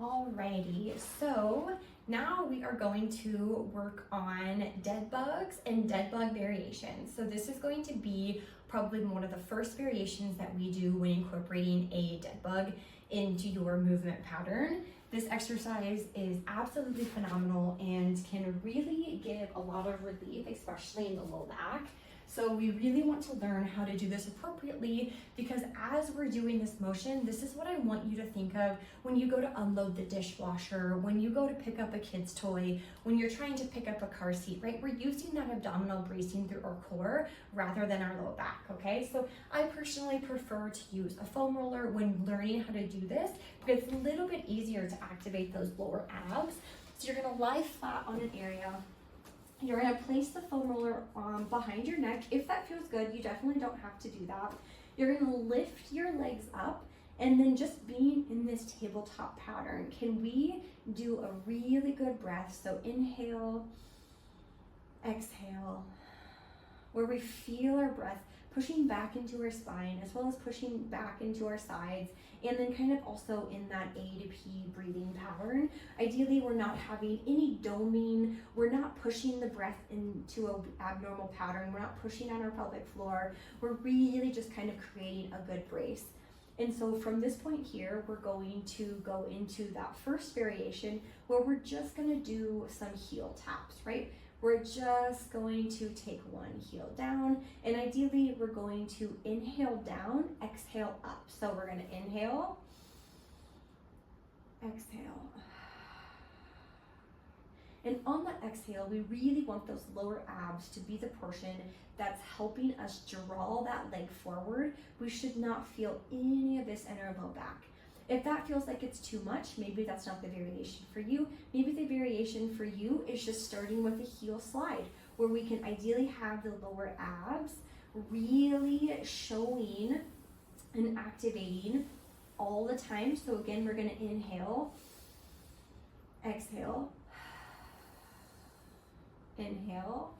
Alrighty, so now we are going to work on dead bugs and dead bug variations. So this is going to be probably one of the first variations that we do when incorporating a dead bug into your movement pattern. This exercise is absolutely phenomenal and can really give a lot of relief, especially in the low back. So we really want to learn how to do this appropriately, because as we're doing this motion, this is what I want you to think of when you go to unload the dishwasher, when you go to pick up a kid's toy, when you're trying to pick up a car seat, right? We're using that abdominal bracing through our core rather than our low back, okay? So I personally prefer to use a foam roller when learning how to do this, because it's a little bit easier to activate those lower abs. So you're gonna lie flat on an area. You're gonna place the foam roller behind your neck. If that feels good, you definitely don't have to do that. You're gonna lift your legs up, and then just being in this tabletop pattern, can we do a really good breath? So inhale, exhale, where we feel our breath pushing back into our spine as well as pushing back into our sides, and then kind of also in that A to P breathing pattern. Ideally, we're not having any doming, we're not pushing the breath into an abnormal pattern, we're not pushing on our pelvic floor, we're really just kind of creating a good brace. And so from this point here, we're going to go into that first variation where we're just gonna do some heel taps, right? We're just going to take one heel down, and ideally we're going to inhale down, exhale up. So we're gonna inhale, exhale. And on that exhale, we really want those lower abs to be the portion that's helping us draw that leg forward. We should not feel any of this in our low back. If that feels like it's too much, maybe that's not the variation for you. Maybe the variation for you is just starting with a heel slide, where we can ideally have the lower abs really showing and activating all the time. So again, we're gonna inhale, exhale, inhale,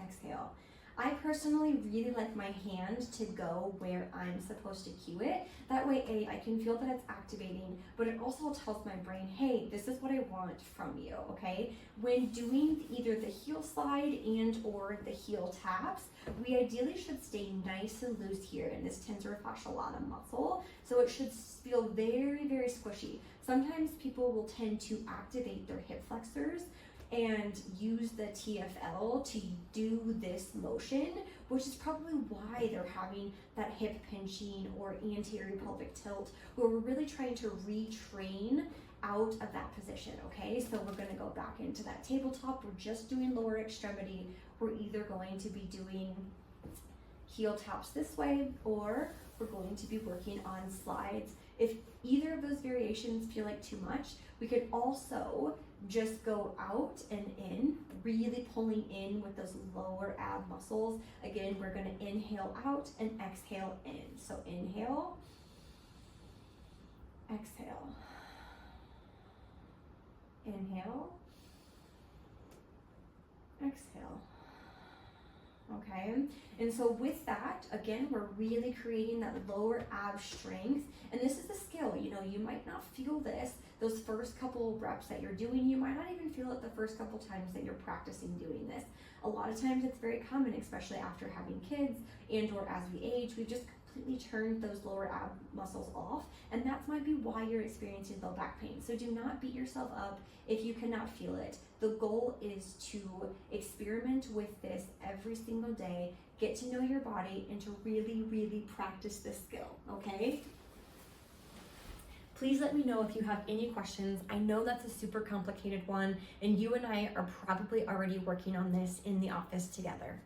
exhale. I personally really like my hand to go where I'm supposed to cue it. That way, I can feel that it's activating, but it also tells my brain, hey, this is what I want from you, okay? When doing either the heel slide and or the heel taps, we ideally should stay nice and loose here, and this tensor fasciolata muscle, so it should feel very, very squishy. Sometimes people will tend to activate their hip flexors and use the TFL to do this motion, which is probably why they're having that hip pinching or anterior pelvic tilt, where we're really trying to retrain out of that position, okay? So we're gonna go back into that tabletop. We're just doing lower extremity. We're either going to be doing heel taps this way, or we're going to be working on slides. If either of those variations feel like too much, we could also just go out and in, really pulling in with those lower ab muscles. Again, we're gonna inhale out and exhale in. So inhale, exhale, inhale, exhale. Okay, and so with that, again, we're really creating that lower ab strength. And this is a skill, you know, you might not feel this those first couple reps that you're doing. You might not even feel it the first couple times that you're practicing doing this. A lot of times it's very common, especially after having kids and or as we age, we've just completely turned those lower ab muscles off, and that might be why you're experiencing low back pain. So do not beat yourself up if you cannot feel it. The goal is to experiment with this every single day, get to know your body, and to really, really practice this skill, okay? Please let me know if you have any questions. I know that's a super complicated one, and you and I are probably already working on this in the office together.